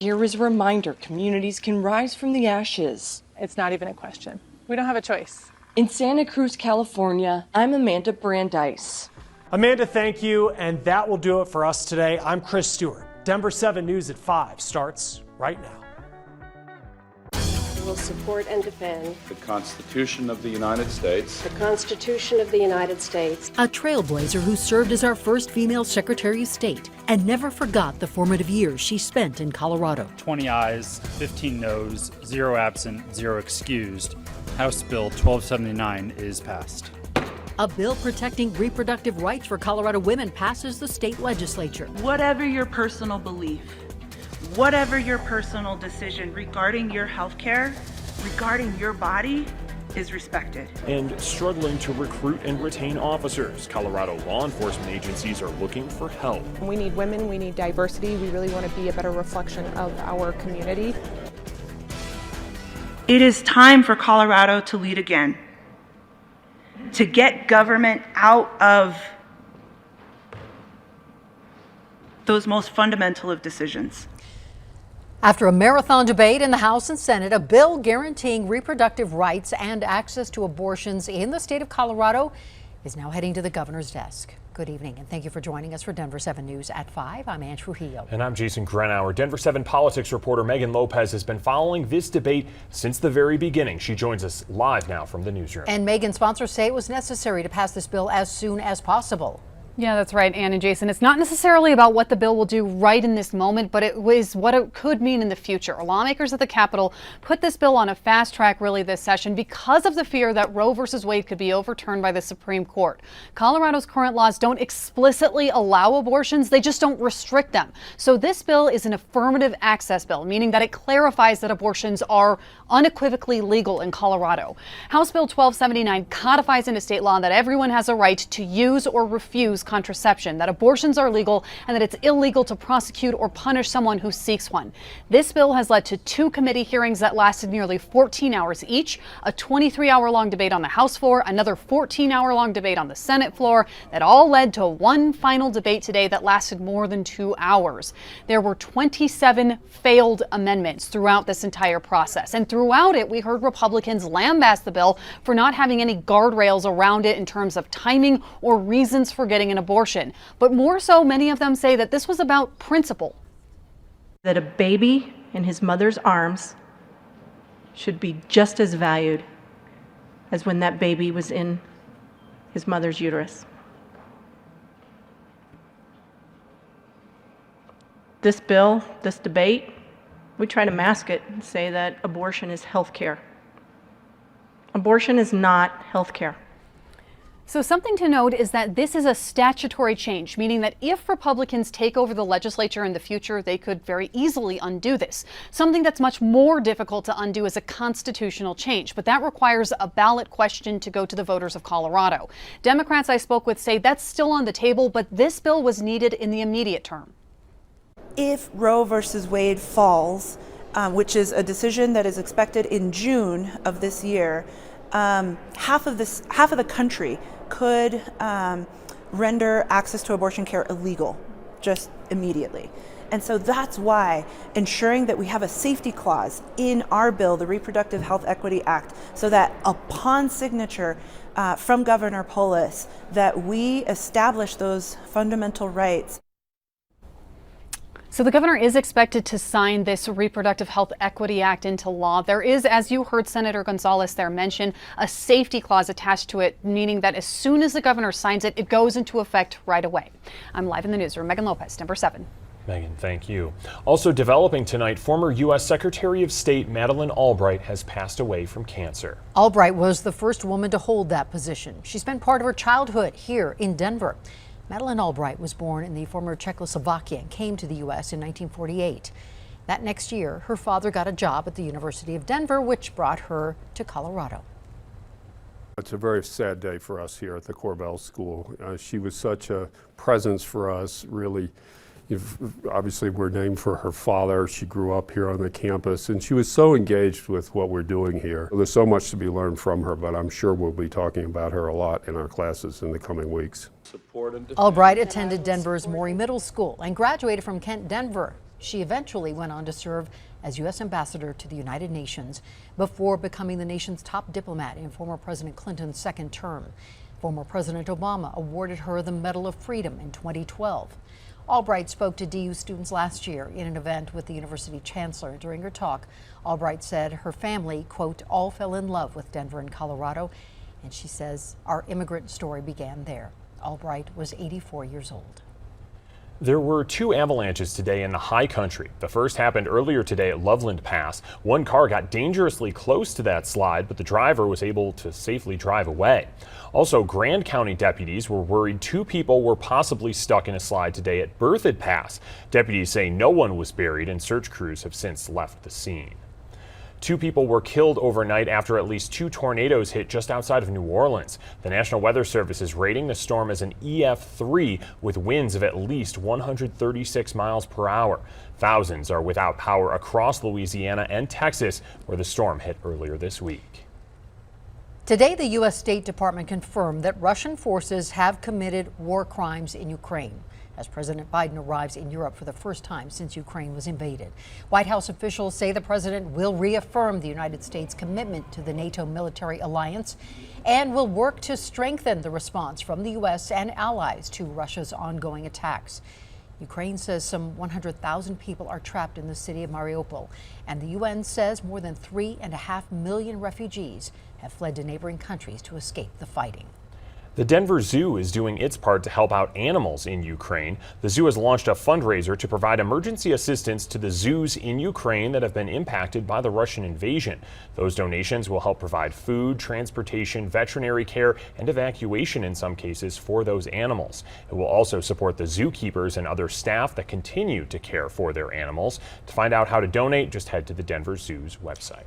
Here is a reminder: communities can rise from the ashes. It's not even a question. We don't have a choice. In Santa Cruz, California, I'm Amanda Brandeis. Amanda, thank you. And that will do it for us today. I'm Chris Stewart. Denver 7 News at 5 starts right now. Will support and defend the Constitution of the United States. the Constitution of the United States. A trailblazer who served as our first female Secretary of State and never forgot the formative years she spent in Colorado. 20 ayes, 15 noes, 0 absent, 0 excused. House Bill 1279 is passed. A bill protecting reproductive rights for Colorado women passes the state legislature. Whatever your personal belief, whatever your personal decision regarding your health care, regarding your body, is respected. And struggling to recruit and retain officers, Colorado law enforcement agencies are looking for help. We need women, we need diversity. We really want to be a better reflection of our community. It is time for Colorado to lead again, to get government out of those most fundamental of decisions. After a marathon debate in the House and Senate, a bill guaranteeing reproductive rights and access to abortions in the state of Colorado is now heading to the governor's desk. Good evening, and thank you for joining us for Denver 7 News at 5. I'm Ann Trujillo. And I'm Jason Grenauer. Denver 7 politics reporter Megan Lopez has been following this debate since the very beginning. She joins us live now from the newsroom. And Megan, sponsors say it was necessary to pass this bill as soon as possible. Yeah, that's right, Ann and Jason. It's not necessarily about what the bill will do right in this moment, but it is what it could mean in the future. Lawmakers at the Capitol put this bill on a fast track really this session because of the fear that Roe versus Wade could be overturned by the Supreme Court. Colorado's current laws don't explicitly allow abortions, they just don't restrict them. So this bill is an affirmative access bill, meaning that it clarifies that abortions are unequivocally legal in Colorado. House Bill 1279 codifies into state law that everyone has a right to use or refuse contraception, that abortions are legal, and that it's illegal to prosecute or punish someone who seeks one. This bill has led to 2 committee hearings that lasted nearly 14 hours each, a 23-hour-long debate on the House floor, another 14-hour-long debate on the Senate floor, that all led to one final debate today that lasted more than 2 hours. There were 27 failed amendments throughout this entire process, and throughout it, we heard Republicans lambast the bill for not having any guardrails around it in terms of timing or reasons for getting an abortion. But more so, many of them say that this was about principle. That a baby in his mother's arms should be just as valued as when that baby was in his mother's uterus. This bill, this debate, we try to mask it and say that abortion is health care. Abortion is not health care. So something to note is that this is a statutory change, meaning that if Republicans take over the legislature in the future, they could very easily undo this. Something that's much more difficult to undo is a constitutional change, but that requires a ballot question to go to the voters of Colorado. Democrats I spoke with say that's still on the table, but this bill was needed in the immediate term. If Roe versus Wade falls, which is a decision that is expected in June of this year, half of the country could render access to abortion care illegal just immediately. And so that's why ensuring that we have a safety clause in our bill, the Reproductive Health Equity Act, so that upon signature from Governor Polis, that we establish those fundamental rights. So the governor is expected to sign this Reproductive Health Equity Act into law. There is, as you heard Senator Gonzalez there mention, a safety clause attached to it, meaning that as soon as the governor signs it, it goes into effect right away. I'm live in the newsroom. Megan Lopez, Denver 7. Megan, thank you. Also developing tonight, former U.S. Secretary of State Madeleine Albright has passed away from cancer. Albright was the first woman to hold that position. She spent part of her childhood here in Denver. Madeleine Albright was born in the former Czechoslovakia and came to the U.S. in 1948. That next year, her father got a job at the University of Denver, which brought her to Colorado. It's a very sad day for us here at the Korbel School. She was such a presence for us, really. Obviously, we're named for her father. She grew up here on the campus, and she was so engaged with what we're doing here. There's so much to be learned from her, but I'm sure we'll be talking about her a lot in our classes in the coming weeks. Albright attended Denver's Maury Middle School and graduated from Kent Denver She eventually went on to serve as U.S. ambassador to the United Nations before becoming the nation's top diplomat in former President Clinton's second term. Former President Obama awarded her the Medal of Freedom in 2012. Albright spoke to DU students last year in an event with the university chancellor. During her talk, Albright said her family, quote, all fell in love with Denver and Colorado, and she says our immigrant story began there. Albright was 84 years old. There were 2 avalanches today in the high country. The first happened earlier today at Loveland Pass. One car got dangerously close to that slide, but the driver was able to safely drive away. Also, Grand County deputies were worried 2 people were possibly stuck in a slide today at Berthoud Pass. Deputies say no one was buried, and search crews have since left the scene. 2 people were killed overnight after at least 2 tornadoes hit just outside of New Orleans. The National Weather Service is rating the storm as an EF3 with winds of at least 136 miles per hour. Thousands are without power across Louisiana and Texas, where the storm hit earlier this week. Today, the U.S. State Department confirmed that Russian forces have committed war crimes in Ukraine as President Biden arrives in Europe for the first time since Ukraine was invaded. White House officials say the president will reaffirm the United States' commitment to the NATO military alliance and will work to strengthen the response from the U.S. and allies to Russia's ongoing attacks. Ukraine says some 100,000 people are trapped in the city of Mariupol, and the UN says more than 3.5 million refugees have fled to neighboring countries to escape the fighting. The Denver Zoo is doing its part to help out animals in Ukraine. The zoo has launched a fundraiser to provide emergency assistance to the zoos in Ukraine that have been impacted by the Russian invasion. Those donations will help provide food, transportation, veterinary care, and evacuation in some cases for those animals. It will also support the zookeepers and other staff that continue to care for their animals. To find out how to donate, just head to the Denver Zoo's website.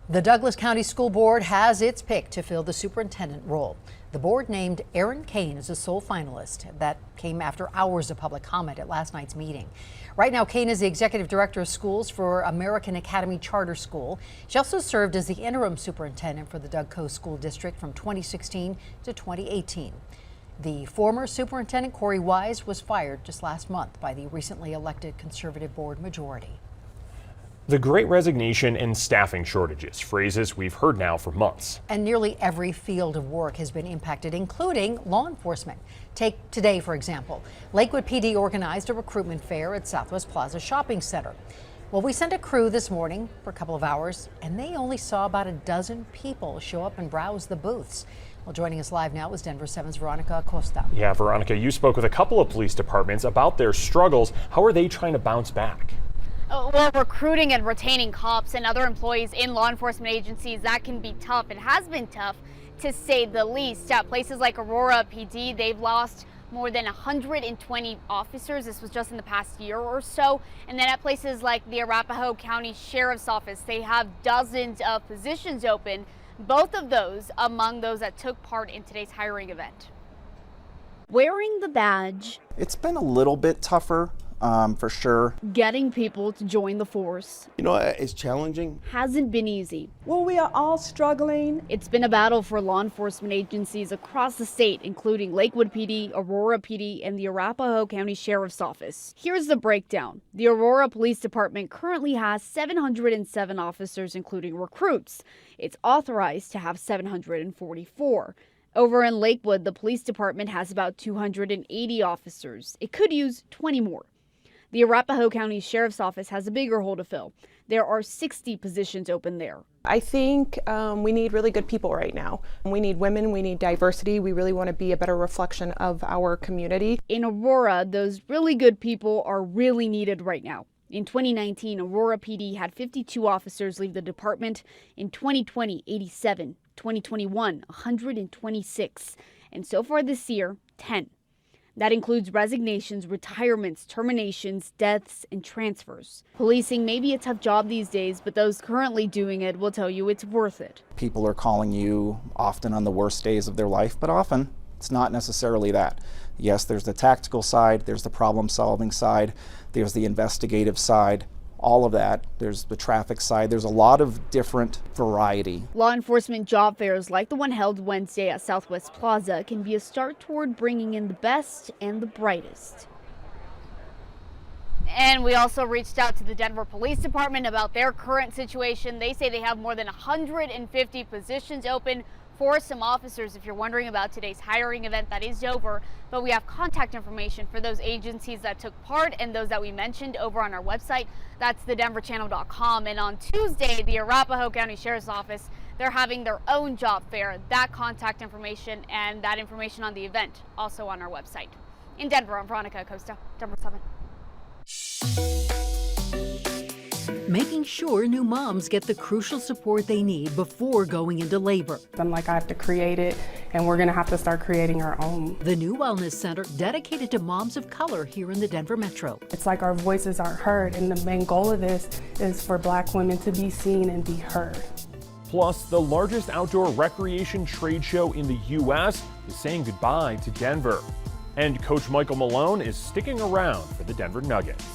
The Douglas County School Board has its pick to fill the superintendent role. The board named Aaron Kane as the sole finalist. That came after hours of public comment at last night's meeting. Right now, Kane is the executive director of schools for American Academy Charter School. She also served as the interim superintendent for the Doug Coast School District from 2016 to 2018. The former superintendent, Corey Wise, was fired just last month by the recently elected conservative board majority. The Great Resignation and staffing shortages, phrases we've heard now for months. And nearly every field of work has been impacted, including law enforcement. Take today, for example. Lakewood PD organized a recruitment fair at Southwest Plaza Shopping Center. Well, we sent a crew this morning for a couple of hours, and they only saw about a dozen people show up and browse the booths. Well, joining us live now is Denver 7's Veronica Acosta. Yeah, Veronica, you spoke with a couple of police departments about their struggles. How are they trying to bounce back? Well, recruiting and retaining cops and other employees in law enforcement agencies, that can be tough. It has been tough, to say the least. At places like Aurora PD, they've lost more than 120 officers. This was just in the past year or so. And then at places like the Arapahoe County Sheriff's Office, they have dozens of positions open, both of those among those that took part in today's hiring event. Wearing the badge. It's been a little bit tougher. For sure. Getting people to join the force. You know, it's challenging. Hasn't been easy. Well, we are all struggling. It's been a battle for law enforcement agencies across the state, including Lakewood PD, Aurora PD, and the Arapahoe County Sheriff's Office. Here's the breakdown. The Aurora Police Department currently has 707 officers, including recruits. It's authorized to have 744. Over in Lakewood, the police department has about 280 officers. It could use 20 more. The Arapahoe County Sheriff's Office has a bigger hole to fill. There are 60 positions open there. I think we need really good people right now. We need women, we need diversity. We really want to be a better reflection of our community. In Aurora, those really good people are really needed right now. In 2019, Aurora PD had 52 officers leave the department. In 2020, 87. 2021, 126. And so far this year, 10. That includes resignations, retirements, terminations, deaths, and transfers. Policing may be a tough job these days, but those currently doing it will tell you it's worth it. People are calling you often on the worst days of their life, but often it's not necessarily that. Yes, there's the tactical side, there's the problem-solving side, there's the investigative side. All of that. There's the traffic side. There's a lot of different variety. Law enforcement job fairs like the one held Wednesday at Southwest Plaza can be a start toward bringing in the best and the brightest. And we also reached out to the Denver Police Department about their current situation. They say they have more than 150 positions open for some officers. If you're wondering about today's hiring event, that is over, but we have contact information for those agencies that took part and those that we mentioned over on our website. That's thedenverchannel.com. And on Tuesday, the Arapahoe County Sheriff's Office, they're having their own job fair. That contact information and that information on the event also on our website. In Denver, I'm Veronica Acosta, Denver 7. Making sure new moms get the crucial support they need before going into labor. I'm like, I have to create it, and we're going to have to start creating our own. The new wellness center dedicated to moms of color here in the Denver Metro. It's like our voices aren't heard, and the main goal of this is for Black women to be seen and be heard. Plus, the largest outdoor recreation trade show in the U.S. is saying goodbye to Denver. And Coach Michael Malone is sticking around for the Denver Nuggets.